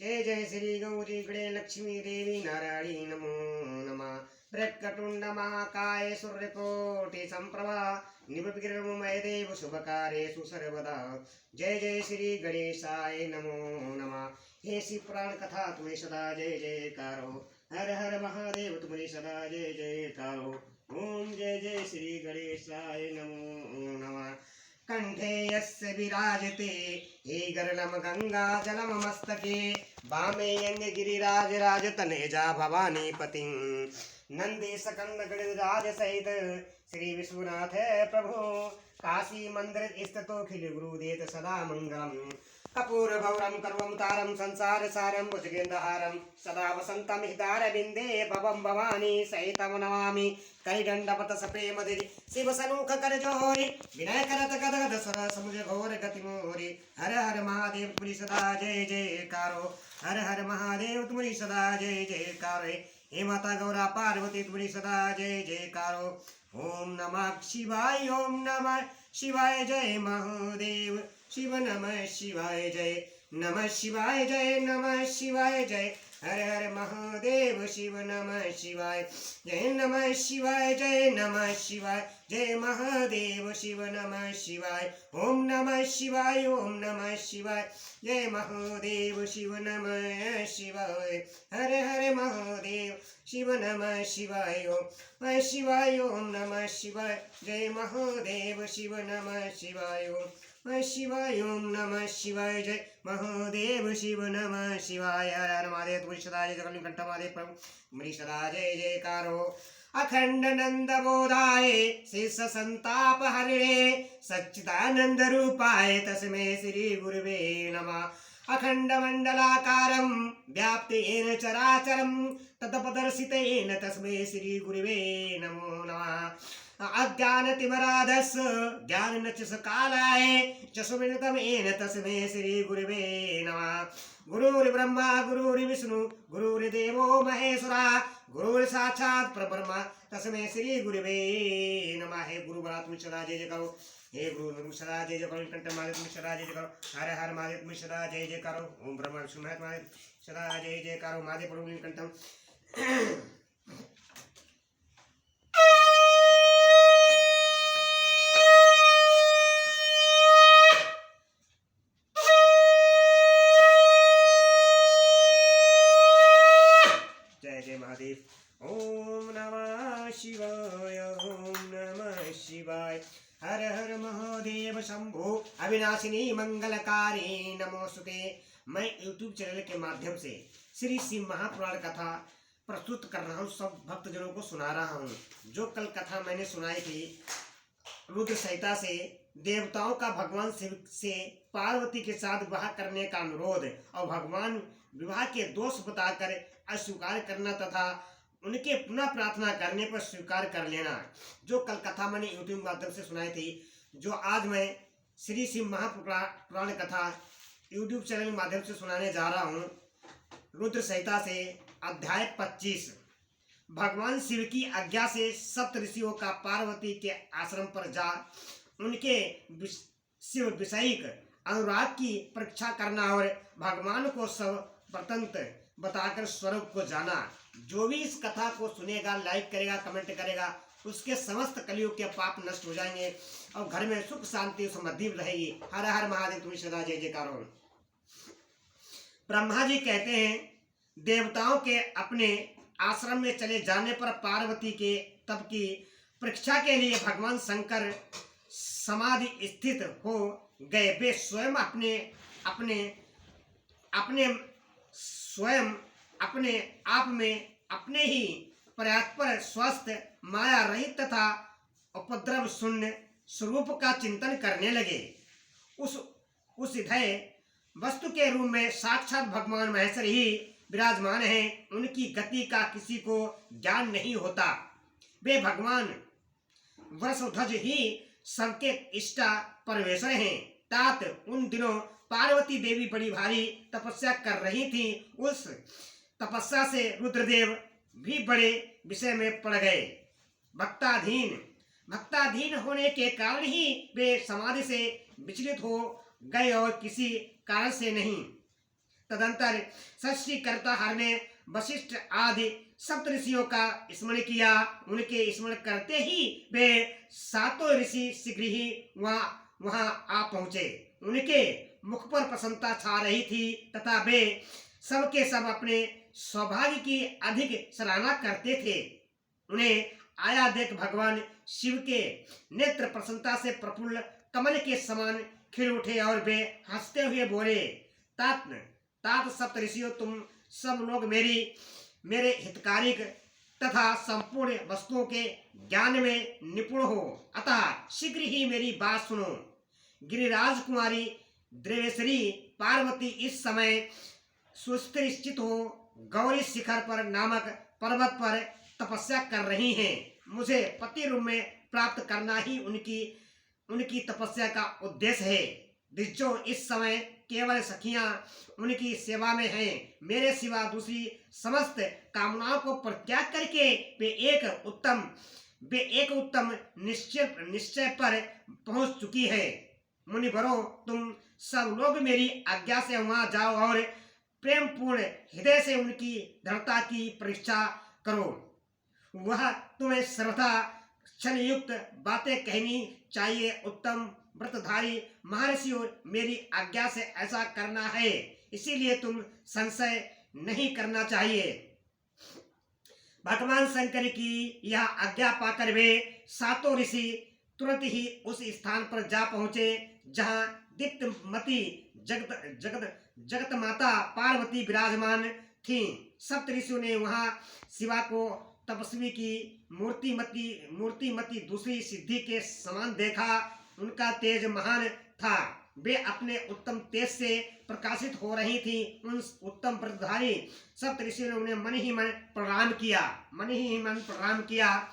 जय जय श्री गौरी गणे लक्ष्मी देवी नारायणी नमो नमः। वक्रतुंड महाकाय सूर्यकोटि संप्रभा निर्विघ्नं देव शुभकार्येषु सर्वदा। जय जय श्री गणेशाय नमो नमः। हे शिव पुराण कथा तुम्हें सदा जय जयकारो। हर हर महादेव तुम्हें सदा जय जयकारो। ओम जय जय श्री गणेशाय नमो नमः। कंठे यस्य विराजते हे गरलम गंगा जलम मस्तके वामे यंग गिरिराज राजतनेजा भवानी पतिं नंदी सकंद गणराज सहित श्री विश्वनाथ प्रभु काशी मंदिर स्थितो खिल गुरुदेत सदा मंगलम। कपूर गौरम कर्वमतारम संसार सारम भुजगेन्द्रहारम सदा वसंतम हितारविंदे भवम भवानी सहितम नमामि। करिदंडपत सप्रेमदिरि शिव सनूख कर जोरी विनय करत गदगद सर समुझ घोर गति मोरी। हर हर महादेव तुम्हारी सदा जय जयकारो। हर हर महादेव तुम्हारी सदा जय जयकारो। हे माता गौरा पार्वती तुम्हारी सदा जय जयकारो। ओम नमः शिवाय ओम नमः शिवाय जय महादेव शिव नमः शिवाय जय नमः शिवाय जय नमः शिवाय जय। हर हर महादेव शिव नमः शिवाय जय नमः शिवाय जय नमः शिवाय जय महादेव शिव नमः शिवाय। ओम नमः शिवाय ओम नमः शिवाय जय महादेव शिव नमः शिवाय। हर हर महादेव शिव नमः शिवाय ओम शिवाय ओम नमः शिवाय जय महादेव शिव नमः शिवाय ओम शिवाय ओम नमः शिवाय जय महादेव शिव नमः शिवाय। हर हर महादेव तुम्हारी सदा जय जगन्नाथ कंठ महादेव प्रभु तुम्हारी सदा जय जयकारो। अखंड नंद बोधाय शेष संताप हरिणे सच्चिदानंद रूपाय तस्मै श्री गुरुवे नमः। अखंड मंडलाकारं व्याप्तेन चराचरं तत्पदर्शितेन तस्मै श्री गुरुवे नमो नमः। अज्ञानतिमिरान्धस्य ज्ञाननचसकालाय चक्षुर्मिलितमेन तस्मै श्री गुरुवे नमः। गुरुर्ब्रह्मा गुरुर्विष्णु गुरुर्देवो महेश्वरः गुरुर्साक्षात् परब्रह्म तस्मै श्री गुरुवे नमः। हे गुरु बड़ा तुम सदा जय जय करो। हे गुरु तुम सदा जय जय करो। कंठ महादेव तुम सदा जय जय करो। हर हर महादेव तुम सदा जय जय करो। ओम ब्रह्मा विष्णु महेश महादेव सदा जय जय करो। महादेव प्रभु कंठम महादेव। ओम नमः शिवाय ओम नमः शिवाय। हर हर महादेव शंभो अविनाशिनी मंगलकारी नमोस्तुते। मैं YouTube चैनल के माध्यम से श्री शिव महापुराण कथा प्रस्तुत कर रहा हूँ, सब भक्तजनों को सुना रहा हूँ। जो कल कथा मैंने सुनाई थी रुद्र संहिता से देवताओं का भगवान शिव से पार्वती के साथ विवाह करने का अनुरोध और भगवान विवाह के दोष बताकर अस्वीकार करना तथा उनके पुनः प्रार्थना करने पर स्वीकार कर लेना, जो कल कथा मैंने यूट्यूब माध्यम से सुनाई थी, जो आज मैं श्री शिव महापुराण कथा यूट्यूब चैनल के माध्यम से सुनाने जा रहा हूँ। रुद्र संहिता से अध्याय 25। भगवान शिव की आज्ञा से सप्त ऋषियों का पार्वती के आश्रम पर जा उनके शिव विषयिक अनुराग की परीक्षा करना और भगवान को सब वृत्तांत बताकर स्वरूप को जाना। जो भी इस कथा को सुनेगा, लाइक करेगा, कमेंट करेगा, उसके समस्त कलियुग के पाप नष्ट हो जाएंगे और घर में सुख शांति समृद्धि रहेगी। हर हर महादेव तुम्हें सदा जय जयकार हो। ब्रह्मा जी कहते हैं देवताओं के अपने आश्रम में चले जाने पर पार्वती के तप की परीक्षा के लिए भगवान शंकर समाधि स्थित हो गए। वे स्वयं अपने आप में अपने ही परात्पर स्वस्थ माया रहित तथा उपद्रव शून्य स्वरूप का चिंतन करने लगे। उस हृदय वस्तु के रूप में साक्षात भगवान महेश्वर ही विराजमान हैं। उनकी गति का किसी को ज्ञान नहीं होता। वे भगवान वृषध्वज ही सबके इष्टा परमेश्वर हैं। तात उन दिनों पार्वती देवी बड़ी भारी तपस्या कर रही थी। उस तपस्या से रुद्रदेव भी बड़े विषय में पड़ गए। भक्ताधीन होने के कारण ही वे समाधि से विचलित हो गए और किसी कारण से नहीं। तदंतर सृष्टिकर्ता हर ने वशिष्ठ आदि सप्त ऋषियों का स्मरण किया। उनके स्मरण करते ही वे सातों ऋषि शीघ्र ही वहां आ पहुंचे। उनके मुख पर प्रसन्नता छा रही थी तथा वे सबके सब अपने सौभाग्य की अधिक सराहना करते थे। उन्हें आया देख भगवान शिव के नेत्र प्रसन्नता से प्रफुल्ल कमल के समान खिल उठे और वे हंसते हुए बोले, तात तात सप्त ऋषियों, तुम सब लोग मेरे हितकारिक तथा संपूर्ण वस्तुओं के ज्ञान में निपुण हो, अतः शीघ्र ही मेरी बात सुनो। गिरिराज कुमारी देवेश्वरी पार्वती इस समय सुस्थिर हो गौरी शिखर पर नामक पर्वत पर तपस्या कर रही हैं। मुझे पति रूप में प्राप्त करना ही उनकी तपस्या का उद्देश्य है। द्विजों, इस समय केवल सखियां उनकी सेवा में हैं। मेरे सिवा दूसरी समस्त कामनाओं को परित्याग करके वे एक उत्तम निश्चय पर पहुंच चुकी है। मुनिवरों, तुम सब लोग मेरी आज्ञा से वहां जाओ और प्रेम पूर्ण हृदय से उनकी दृढ़ता की परीक्षा करो। वह तुम्हें सर्वथा क्षण युक्त बातें कहनी चाहिए। उत्तम व्रतधारी महर्षियों, मेरी आज्ञा से ऐसा करना है, इसीलिए तुम संशय नहीं करना चाहिए। भगवान शंकर की यह आज्ञा पाकर वे सातों ऋषि तुरंत ही उस स्थान पर जा पहुंचे जहां दीप्तमती जगत माता पार्वती विराजमान थी। सप्त ऋषियों ने वहां शिवा को तपस्वी की मूर्तिमती दूसरी सिद्धि के समान देखा। उनका तेज महान था। वे अपने उत्तम तेज से प्रकाशित हो रही थी। उन उत्तम व्रतधारी सप्त ऋषियों ने उन्हें मन ही मन प्रणाम किया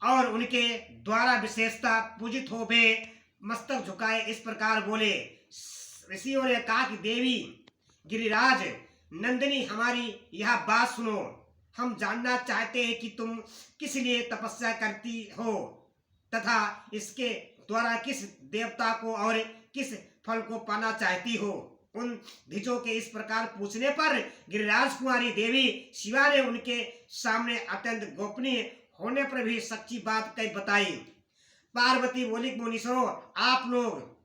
और उनके द्वारा विशेषता पूजित हो वे मस्तक झुकाए इस प्रकार बोले। ऋषियों ने कहा कि देवी गिरिराज नंदिनी, हमारी यह बात सुनो। हम जानना चाहते हैं कि तुम किस लिए तपस्या करती हो तथा इसके द्वारा किस देवता को और किस फल को पाना चाहती हो। उन द्विजों के इस प्रकार पूछने पर गिरिराज कुमारी देवी शिवा ने उनके सामने अत्यंत गोपनीय होने पर भी सच्ची बात कही बताई। पार्वती बोली, मुनीश्वरों, आप लोग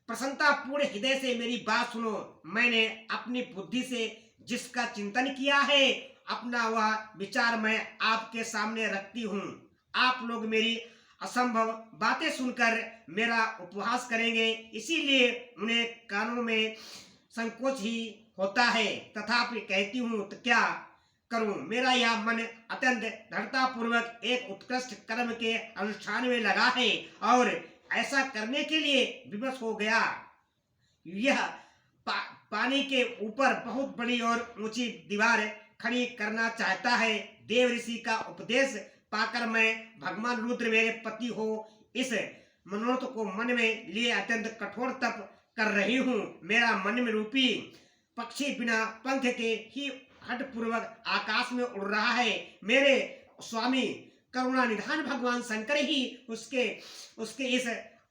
प्रसन्नता पूर्ण हृदय से मेरी बात सुनो। मैंने अपनी बुद्धि से जिसका चिंतन किया है, अपना वह विचार मैं आपके सामने रखती हूँ। आप लोग मेरी असंभव बातें सुनकर मेरा उपहास करेंगे, इसीलिए उन्हें कानों में संकोच ही होता है। तथापि कहती हूँ तो क्या करूँ, मेरा यह मन अत्यंत दृढ़ता पूर्वक एक उत्कृष्ट कर्म के अनुष्ठान में लगा है और ऐसा करने के लिए विवश हो गया। यह पानी के ऊपर बहुत बड़ी और ऊंची दीवार खड़ी करना चाहता है। देव ऋषि का उपदेश पाकर मैं भगवान रुद्र मेरे पति हो इस मनोरथ को मन में लिए अत्यंत कठोर तप कर रही हूँ। मेरा मन में रूपी पक्षी बिना पंख के ही हठ पूर्वक आकाश में उड़ रहा है। मेरे स्वामी करुणा निधान भगवान शंकर ही उसके इस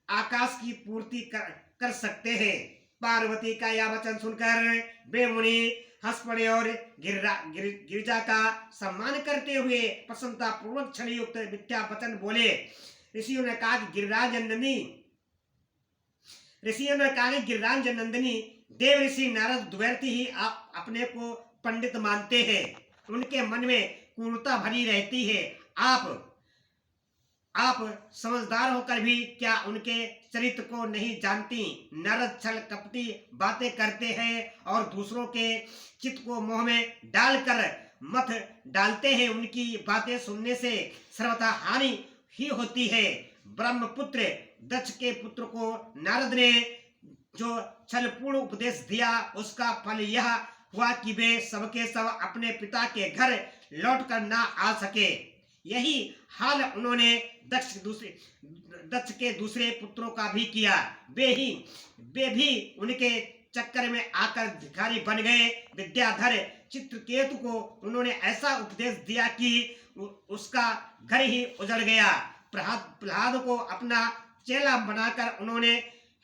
आकाश की पूर्ति कर सकते हैं। पार्वती का यह वचन सुनकर वे मुनि हंस पड़े और गिरिजा का सम्मान करते हुए प्रसन्नता पूर्वक क्षण युक्त मिथ्या वचन बोले। ऋषियों ने कहा कि गिरिराज नंदिनी देव ऋषि नारद द्वैती ही अपने को पंडित मानते हैं। उनके मन में क्रूरता भरी रहती है। आप समझदार होकर भी क्या उनके चरित्र को नहीं जानती। नारद छल कपटी बातें करते हैं और दूसरों के चित्त को मोह में डालकर मत डालते हैं। उनकी बातें सुनने से सर्वथा हानि ही होती है। ब्रह्मपुत्र दक्ष के पुत्र को नारद ने जो छलपूर्ण उपदेश दिया, उसका फल यह हुआ कि वे सबके सब अपने पिता के घर लौटकर ना आ सके। यही हाल उन्होंने दक्ष के दूसरे पुत्रों का भी किया। वे भी उनके चक्कर में आकर भिखारी बन गए। विद्याधर चित्रकेतु को उन्होंने ऐसा उपदेश दिया कि उसका घर ही उजड़ गया। प्रहलाद को अपना चेला बनाकर उन्होंने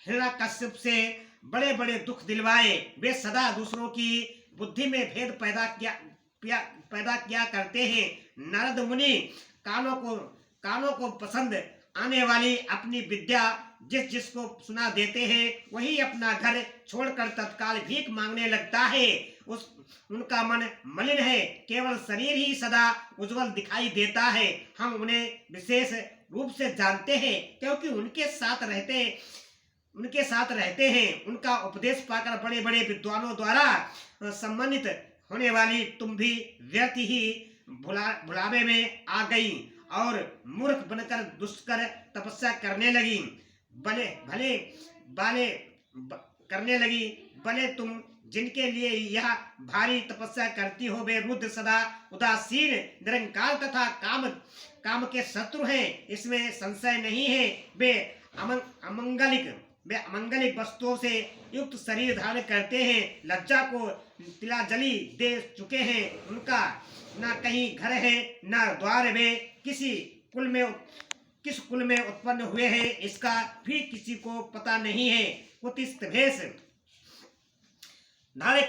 हिरण्यकश्यप से बड़े बड़े दुख दिलवाए। वे सदा दूसरों की बुद्धि में भेद पैदा किया करते हैं। नारद मुनि कानों को पसंद आने वाली अपनी विद्या जिसको सुना देते हैं, वही अपना घर छोड़कर तत्काल भीख मांगने लगता है। उनका मन मलिन है, केवल शरीर ही सदा उज्जवल दिखाई देता है। हम उन्हें विशेष रूप से जानते हैं क्योंकि उनके साथ रहते हैं। उनका उपदेश पाकर बड़े बड़े विद्वानों द्वारा सम्मानित होने वाली तुम भी व्यर्थ ही भुलावे में आ गई और मूर्ख बनकर दुष्कर तपस्या करने लगी। भले तुम जिनके लिए यह भारी तपस्या करती हो, वे रुद्र सदा उदासीन निरंकार तथा काम के शत्रु हैं, इसमें संशय नहीं है। वे अमंगलिक वस्तुओं से युक्त शरीर धारण करते हैं, लज्जा को तिलांजलि दे चुके हैं। उनका न कहीं घर है न द्वार। वे किस कुल में उत्पन्न हुए हैं, इसका भी किसी को पता नहीं है। कुत्सित भेष धारण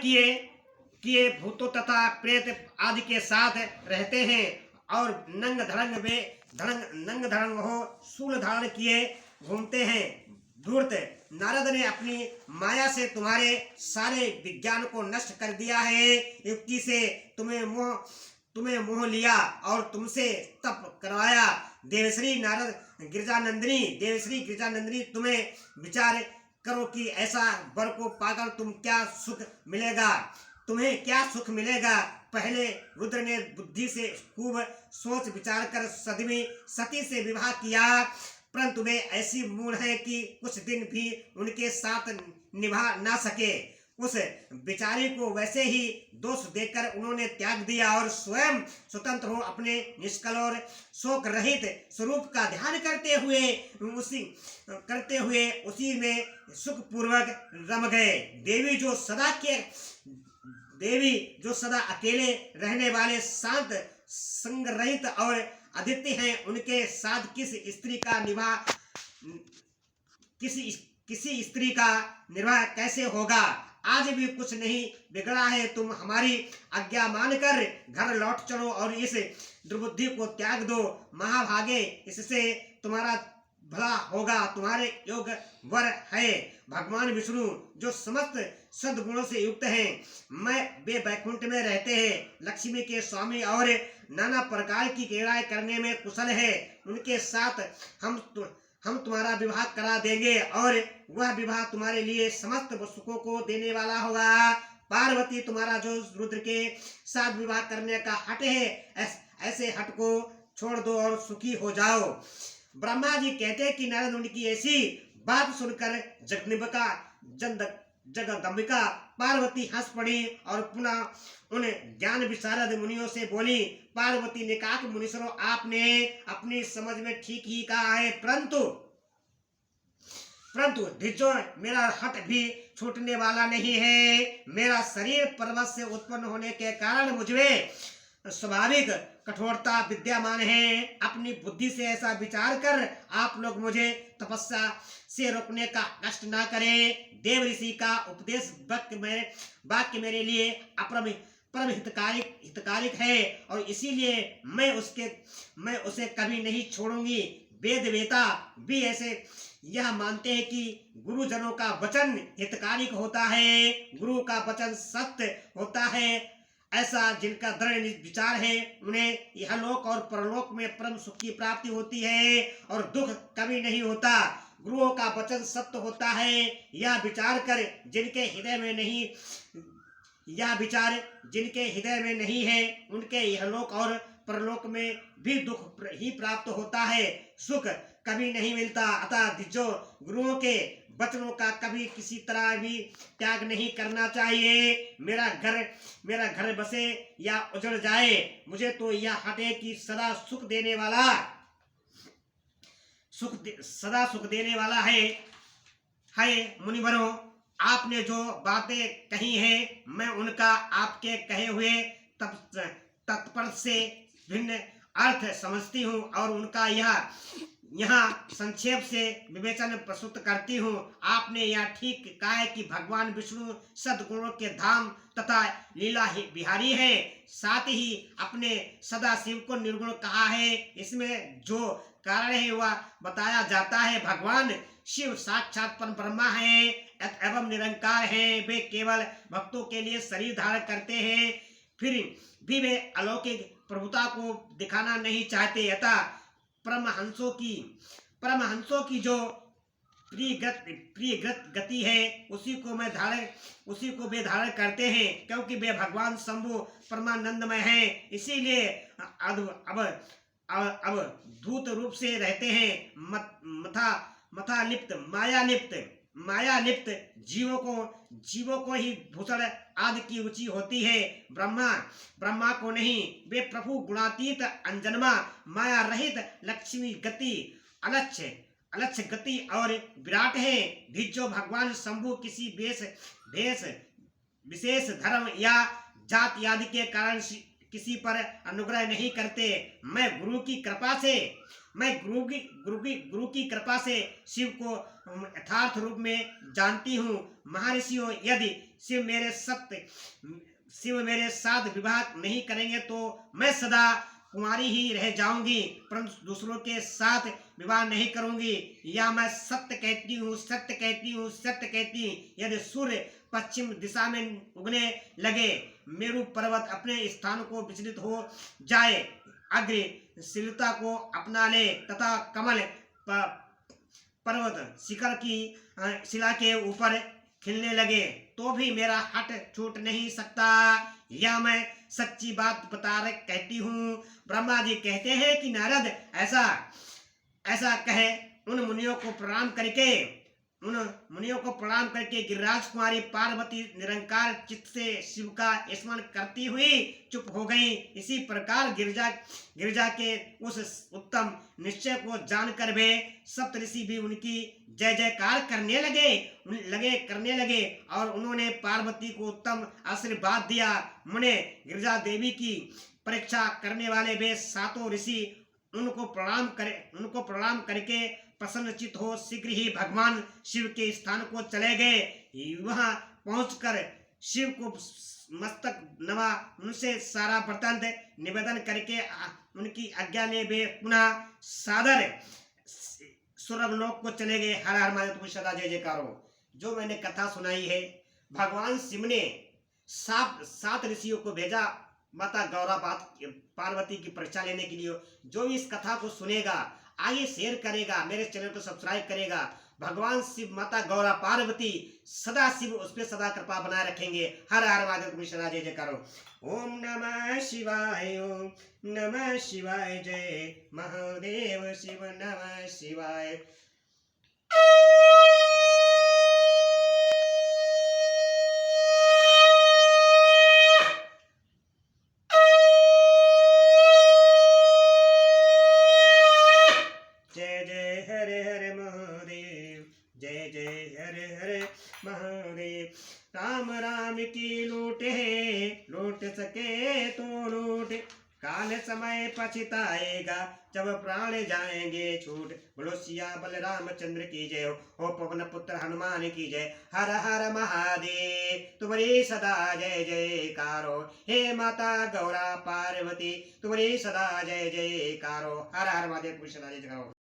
किए भूतों तथा प्रेत आदि के साथ रहते हैं और नंग धड़ंग हो शूल धारण किए घूमते हैं। धूर्त नारद ने अपनी माया से तुम्हारे सारे विज्ञान को नष्ट कर दिया है। युक्ति से तुम्हें मोह लिया और तुमसे तप करवाया। देवश्री गिरजानंदिनी तुम्हें विचार करो कि ऐसा वर को पाकर तुम्हें क्या सुख मिलेगा। पहले रुद्र ने बुद्धि से खूब सोच विचार कर सती से विवाह किया, परंतु वे ऐसी मूढ़ है कि कुछ दिन भी उनके साथ निभा ना सके। उस बिचारी को वैसे ही दोष देकर उन्होंने त्याग दिया और स्वयं स्वतंत्र हो अपने निष्कल और शोक रहित स्वरूप का ध्यान करते हुए उसी में सुख पूर्वक रम गए। देवी जो सदा अकेले रहने वाले शांत संग रहित और अद्वितीय हैं, उनके साथ किसी स्त्री का निर्वाह कैसे होगा। आज भी कुछ नहीं बिगड़ा है, तुम हमारी आज्ञा मानकर घर लौट चलो और इस दुर्बुद्धि को त्याग दो। महाभागे, इससे तुम्हारा भला होगा। तुम्हारे योग वर है भगवान विष्णु, जो समस्त सद्गुणों से युक्त हैं। वे बैकुंठ में रहते हैं, लक्ष्मी के स्वामी और नाना प्रकार की क्रीड़ाएं करने में कुशल है। उनके साथ हम तुम्हारा विवाह करा देंगे और वह विवाह तुम्हारे लिए समस्त सुखों को देने वाला होगा। पार्वती, तुम्हारा जो रुद्र के साथ विवाह करने का हट है, ऐसे हट को छोड़ दो और सुखी हो जाओ। ब्रह्मा जी कहते हैं कि नारद मुनि की ऐसी बात सुनकर जगदम्बिका पार्वती हंस पड़ी और पुनः उन ज्ञान विशारद मुनियों से बोली। पार्वती ने कहा कि मुनीश्वरों, आपने अपनी समझ में ठीक ही कहा है, परंतु धिजो, मेरा हट भी छूटने वाला नहीं है। मेरा शरीर पर्वत से उत्पन्न होने के कारण मुझमें स्वाभाविक कठोरता विद्यमान है। अपनी बुद्धि से ऐसा विचार कर आप लोग मुझे तपस्या से रोकने का कष्ट ना करें। देव ऋषि का उपदेश वाक्य मेरे लिए परम हितकारिक है और इसीलिए मैं उसे कभी नहीं छोड़ूंगी। वेद वेता भी ऐसे यह मानते हैं कि गुरुजनों का वचन हितकारिक होता है, गुरु का वचन सत्य होता है। ऐसा जिनका दृढ़ विचार है, उन्हें इहलोक और परलोक में परम सुख की प्राप्ति होती है और दुख कभी नहीं होता। गुरुओं का वचन सत्य होता है। यह विचार जिनके हृदय में नहीं है, उनके इहलोक और परलोक में भी दुख ही प्राप्त होता है, सुख कभी नहीं मिलता। अतः जो गुरुओं के वचनों का कभी किसी तरह भी त्याग नहीं करना चाहिए। मेरा घर बसे या उजड़ जाए, मुझे तो यह हटे कि सदा सुख देने वाला है। मुनिवरों, आपने जो बातें कही हैं, मैं उनका आपके कहे हुए तत्पर से भिन्न अर्थ समझती हूँ और उनका यह यहाँ संक्षेप से विवेचन प्रस्तुत करती हूँ। आपने यह ठीक कहा है कि भगवान विष्णु सद्गुणों के धाम तथा लीला बिहारी है, साथ ही अपने सदा शिव को निर्गुण कहा है। इसमें जो कारण है वह बताया जाता है। भगवान शिव साक्षात परम ब्रह्मा है एवं निरंकार है। वे केवल भक्तों के लिए शरीर धारण करते हैं, फिर भी वे अलौकिक प्रभुता को दिखाना नहीं चाहते। अतः परमहंसों की जो प्रिय गति है उसी को वे धारण करते हैं, क्योंकि वे भगवान शंभु परमानंदमय हैं। इसीलिए अब धूत रूप से रहते हैं। मथा लिप्त माया लिप्त जीवों को ही भूषण आदि की रुचि होती है, ब्रह्मा को नहीं। वे प्रभु गुणातीत अंजन्मा माया रहित लक्ष्मी गति अलक्ष्य गति और विराट है। भी जो भगवान शंभु किसी विशेष धर्म या जाति आदि के कारण किसी पर अनुग्रह नहीं करते। मैं गुरु की कृपा से शिव को यथार्थ रूप में जानती हूँ। महर्षियों, यदि शिव मेरे साथ विवाह नहीं करेंगे तो मैं सदा कुमारी ही रह जाऊंगी, परंतु दूसरों के साथ विवाह नहीं करूंगी। या मैं सत्य कहती हूँ। यदि सूर्य पश्चिम दिशा में उगने लगे, मेरु पर्वत अपने स्थान को विचलित हो जाए, अग्रशीलता को अपना ले तथा कमल पर्वत शिला के ऊपर खिलने लगे, तो भी मेरा हट छूट नहीं सकता। यह मैं सच्ची बात कहती हूँ। ब्रह्मा जी कहते हैं कि नारद ऐसा कहे उन मुनियों को प्रणाम करके गिरिराज कुमारी पार्वती निरंकार चित्त से शिव का स्मरण करती हुई चुप हो गई। इसी प्रकार गिरिजा के उस उत्तम निश्चय को जानकर वे सप्तऋषि भी उनकी जय जयकार करने लगे और उन्होंने पार्वती को उत्तम आशीर्वाद दिया। मुने गिरिजा देवी की परीक्षा करने वाले वे सातों ऋषि उनको प्रणाम करके प्रसन्नचित हो शीघ्र ही भगवान शिव के स्थान को चले गए। वहां पहुंचकर शिव को मस्तक नवा, उनसे सारा वृत्तांत निवेदन करके उनकी आज्ञा ने वे पुनः सादर स्वर्गलोक को चले गए। हर हर महादेव, सदा जय जयकार हो। जो मैंने कथा सुनाई है, भगवान शिव ने सात ऋषियों को भेजा माता गौरा पार्वती की परीक्षा लेने के लिए। जो भी इस कथा को सुनेगा, आगे शेयर करेगा, मेरे चैनल को सब्सक्राइब करेगा, भगवान शिव माता गौरा पार्वती सदा शिव उस पर सदा कृपा बनाए रखेंगे। हर हर महादेव, सदा जय जयकार हो। ओम नमः शिवाय, ओम नमः शिवाय, जय महादेव शिव नमः शिवाय। महादेव राम राम की लूट है, लूट सके तो लूट, काल समय पछताएगा जब प्राण जाएंगे छूट। बोलो सिया बलराम चंद्र की जय हो पवन पुत्र हनुमान की जय। हर हर महादेव, तुम्हारी सदा जय जयकार हो। हे माता गौरा पार्वती, तुम्हारी सदा जय जयकार हो। हर हर महादेव, सदा जय जयकार हो।